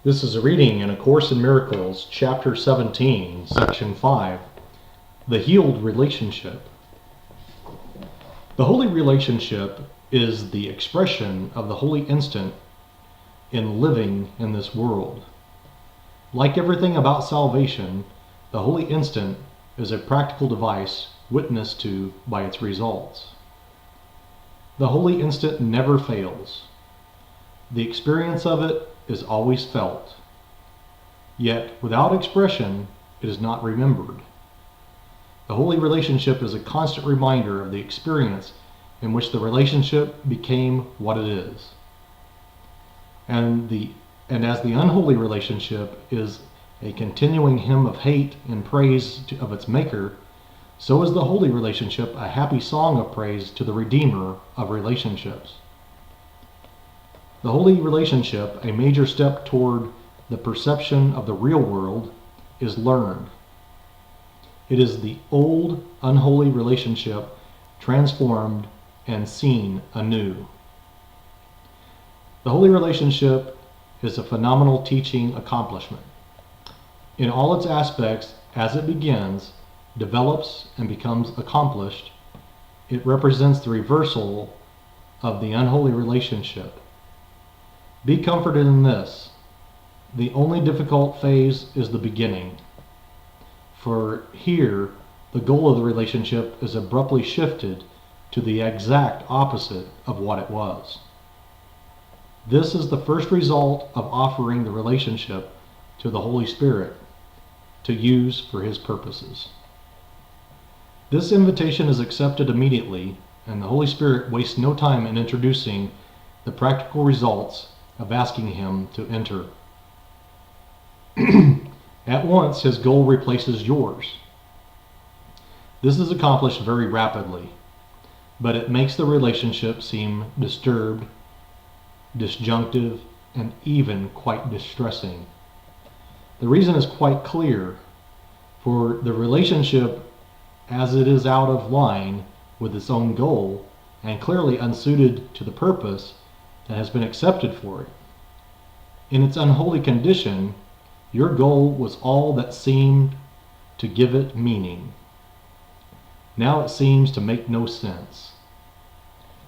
This is a reading in A Course in Miracles, Chapter 17, Section 5, The Healed Relationship. The holy relationship is the expression of the holy instant in living in this world. Like everything about salvation, the holy instant is a practical device witnessed to by its results. The holy instant never fails. The experience of it is always felt. Yet, without expression, it is not remembered. The holy relationship is a constant reminder of the experience in which the relationship became what it is. And as the unholy relationship is a continuing hymn of hate and praise of its maker, so is the holy relationship a happy song of praise to the Redeemer of relationships. The holy relationship, a major step toward the perception of the real world, is learned. It is the old unholy relationship transformed and seen anew. The holy relationship is a phenomenal teaching accomplishment. In all its aspects, as it begins, develops, and becomes accomplished, it represents the reversal of the unholy relationship. Be comforted in this. The only difficult phase is the beginning. For here, the goal of the relationship is abruptly shifted to the exact opposite of what it was. This is the first result of offering the relationship to the Holy Spirit to use for His purposes. This invitation is accepted immediately, and the Holy Spirit wastes no time in introducing the practical results of asking Him to enter. At once, His goal replaces yours. This is accomplished very rapidly, but it makes the relationship seem disturbed, disjunctive, and even quite distressing. The reason is quite clear, for the relationship, as it is out of line with its own goal and clearly unsuited to the purpose that has been accepted for it. In its unholy condition, your goal was all that seemed to give it meaning. Now it seems to make no sense.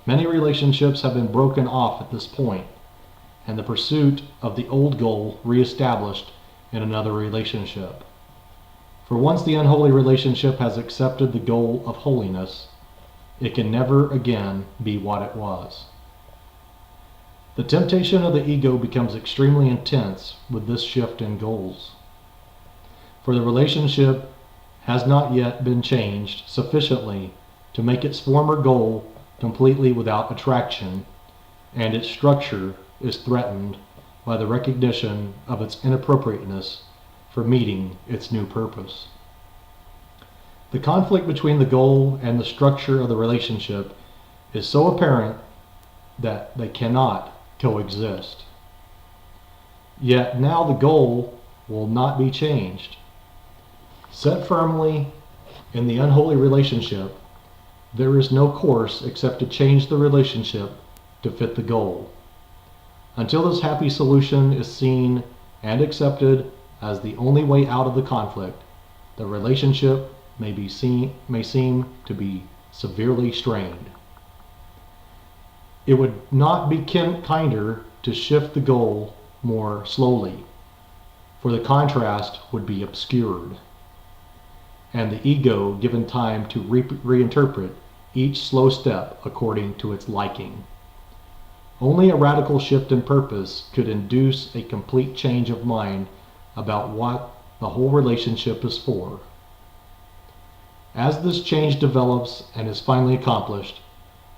Many relationships have been broken off at this point, and the pursuit of the old goal reestablished in another relationship. For once the unholy relationship has accepted the goal of holiness, it can never again be what it was. The temptation of the ego becomes extremely intense with this shift in goals. For the relationship has not yet been changed sufficiently to make its former goal completely without attraction, and its structure is threatened by the recognition of its inappropriateness for meeting its new purpose. The conflict between the goal and the structure of the relationship is so apparent that they cannot coexist. Yet now the goal will not be changed. Set firmly in the unholy relationship, there is no course except to change the relationship to fit the goal. Until this happy solution is seen and accepted as the only way out of the conflict, the relationship may seem to be severely strained. It would not be kinder to shift the goal more slowly, for the contrast would be obscured, and the ego given time to reinterpret each slow step according to its liking. Only a radical shift in purpose could induce a complete change of mind about what the whole relationship is for. As this change develops and is finally accomplished,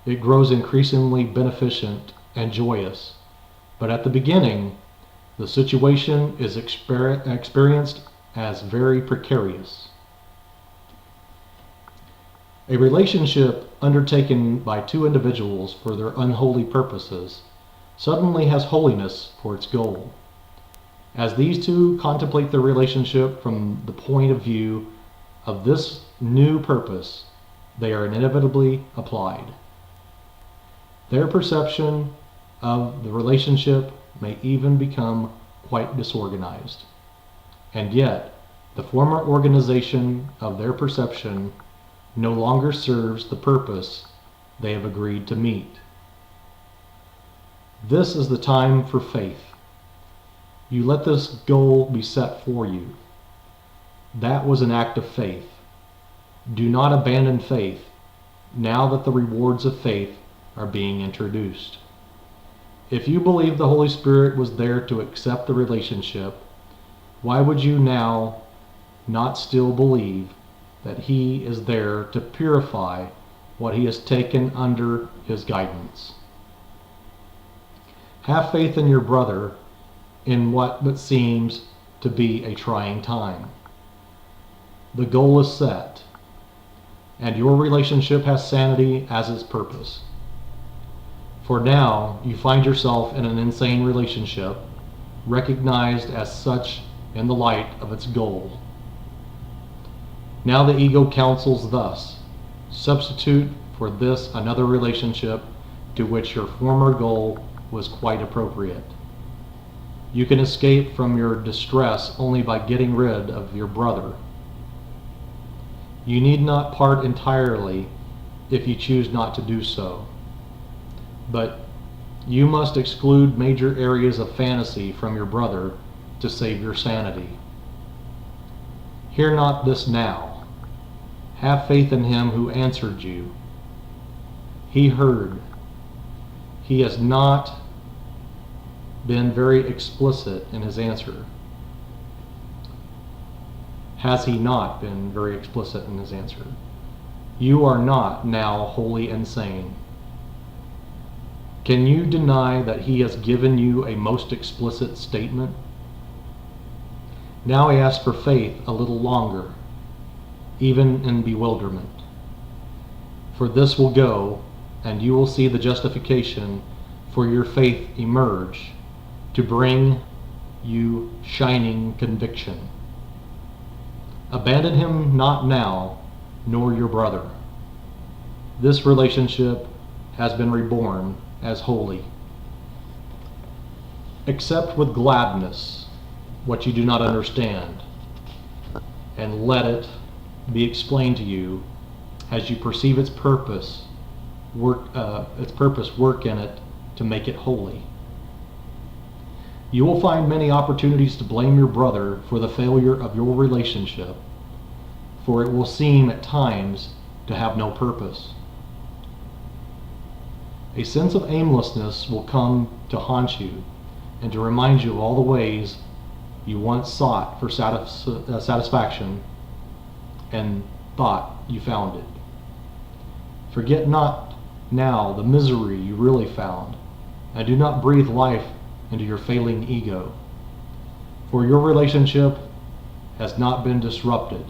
it grows increasingly beneficent and joyous. But at the beginning, the situation is experienced as very precarious. A relationship undertaken by two individuals for their unholy purposes suddenly has holiness for its goal. As these two contemplate their relationship from the point of view of this new purpose, they are inevitably applied. Their perception of the relationship may even become quite disorganized. And yet, the former organization of their perception no longer serves the purpose they have agreed to meet. This is the time for faith. You let this goal be set for you. That was an act of faith. Do not abandon faith now that the rewards of faith are being introduced. If you believe the Holy Spirit was there to accept the relationship, why would you now not still believe that He is there to purify what He has taken under His guidance? Have faith in your brother in what seems to be a trying time. The goal is set, and your relationship has sanity as its purpose. For now, you find yourself in an insane relationship, recognized as such in the light of its goal. Now the ego counsels thus: substitute for this another relationship to which your former goal was quite appropriate. You can escape from your distress only by getting rid of your brother. You need not part entirely if you choose not to do so. But you must exclude major areas of fantasy from your brother to save your sanity. Hear not this now. Have faith in Him who answered you. He heard. He has not been very explicit in His answer. Has He not been very explicit in His answer? You are not now wholly insane. Can you deny that He has given you a most explicit statement? Now He asks for faith a little longer, even in bewilderment. For this will go, and you will see the justification for your faith emerge to bring you shining conviction. Abandon him not now, nor your brother. This relationship has been reborn as holy. Accept with gladness what you do not understand, and let it be explained to you as you perceive its purpose work in it to make it holy. You will find many opportunities to blame your brother for the failure of your relationship, for it will seem at times to have no purpose. A sense of aimlessness will come to haunt you and to remind you of all the ways you once sought for satisfaction and thought you found it. Forget not now the misery you really found, and do not breathe life into your failing ego, for your relationship has not been disrupted,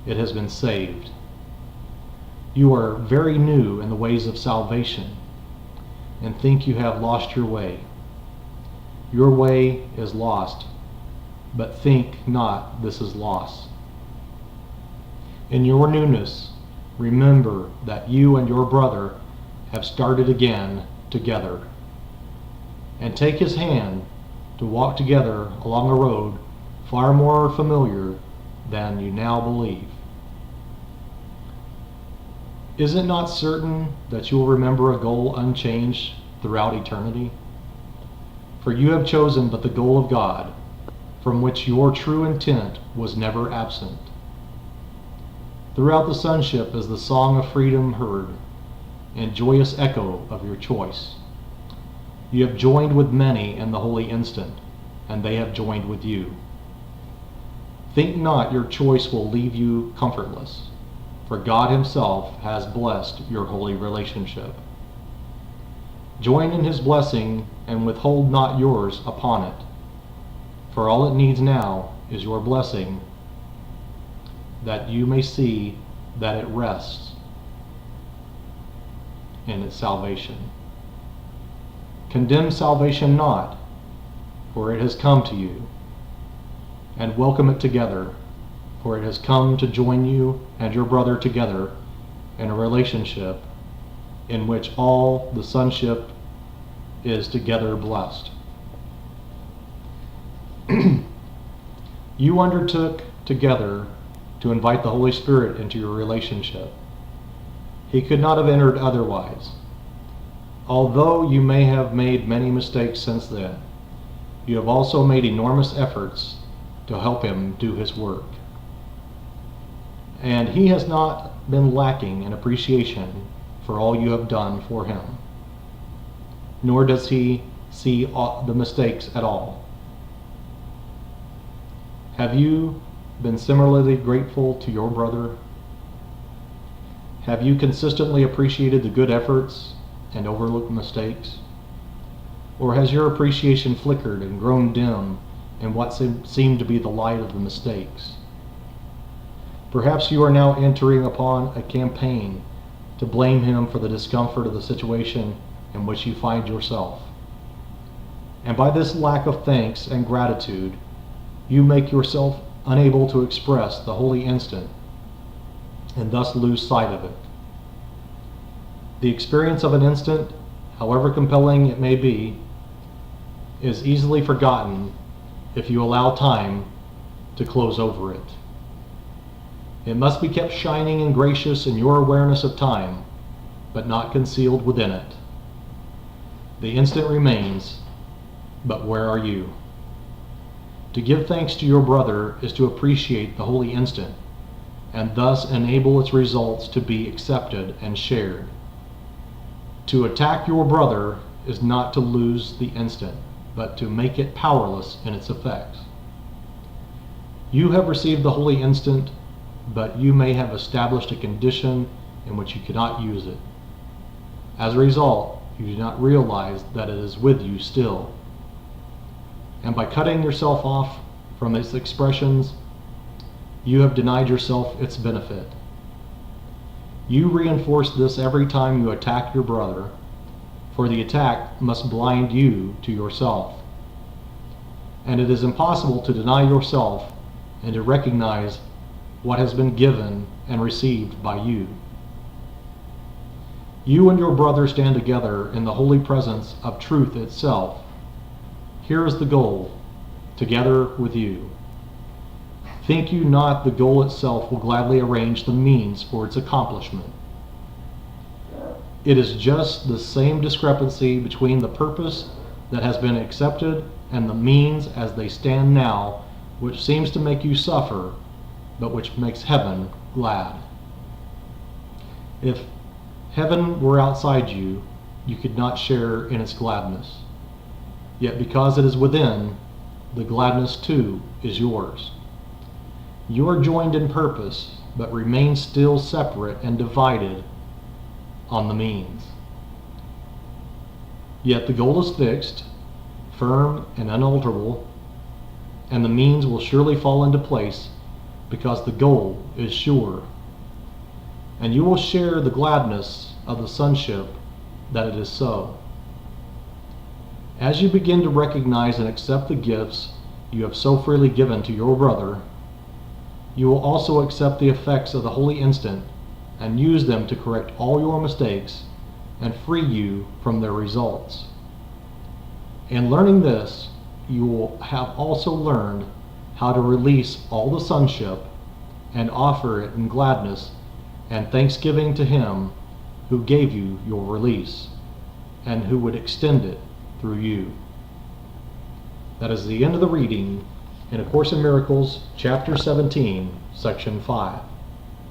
it has been saved. You are very new in the ways of salvation and think you have lost your way. Your way is lost, but think not this is loss. In your newness, remember that you and your brother have started again together, and take his hand to walk together along a road far more familiar than you now believe. Is it not certain that you will remember a goal unchanged throughout eternity? For you have chosen but the goal of God, from which your true intent was never absent. Throughout the sonship is the song of freedom heard, and joyous echo of your choice. You have joined with many in the holy instant, and they have joined with you. Think not your choice will leave you comfortless, for God Himself has blessed your holy relationship. Join in His blessing and withhold not yours upon it, for all it needs now is your blessing, that you may see that it rests in its salvation. Condemn salvation not, for it has come to you, and welcome it together, for it has come to join you and your brother together in a relationship in which all the sonship is together blessed. You undertook together to invite the Holy Spirit into your relationship. He could not have entered otherwise. Although you may have made many mistakes since then, you have also made enormous efforts to help him do his work. And he has not been lacking in appreciation for all you have done for him, nor does he see the mistakes at all. Have you been similarly grateful to your brother? Have you consistently appreciated the good efforts and overlooked mistakes? Or has your appreciation flickered and grown dim in what seemed to be the light of the mistakes? Perhaps you are now entering upon a campaign to blame him for the discomfort of the situation in which you find yourself. And by this lack of thanks and gratitude, you make yourself unable to express the holy instant and thus lose sight of it. The experience of an instant, however compelling it may be, is easily forgotten if you allow time to close over it. It must be kept shining and gracious in your awareness of time, but not concealed within it. The instant remains, but where are you? To give thanks to your brother is to appreciate the holy instant, and thus enable its results to be accepted and shared. To attack your brother is not to lose the instant, but to make it powerless in its effects. You have received the holy instant, but you may have established a condition in which you cannot use it. As a result, you do not realize that it is with you still. And by cutting yourself off from its expressions, you have denied yourself its benefit. You reinforce this every time you attack your brother, for the attack must blind you to yourself. And it is impossible to deny yourself and to recognize what has been given and received by you. You and your brother stand together in the holy presence of truth itself. Here is the goal, together with you. Think you not the goal itself will gladly arrange the means for its accomplishment? It is just the same discrepancy between the purpose that has been accepted and the means as they stand now, which seems to make you suffer, but which makes heaven glad. If heaven were outside you, you could not share in its gladness. Yet because it is within, the gladness too is yours. You are joined in purpose, but remain still separate and divided on the means. Yet the goal is fixed, firm and unalterable, and the means will surely fall into place because the goal is sure. And you will share the gladness of the sonship that it is so. As you begin to recognize and accept the gifts you have so freely given to your brother, you will also accept the effects of the holy instant and use them to correct all your mistakes and free you from their results. In learning this, you will have also learned how to release all the sonship and offer it in gladness and thanksgiving to Him who gave you your release and who would extend it through you. That is the end of the reading in A Course in Miracles, Chapter 17, Section 5.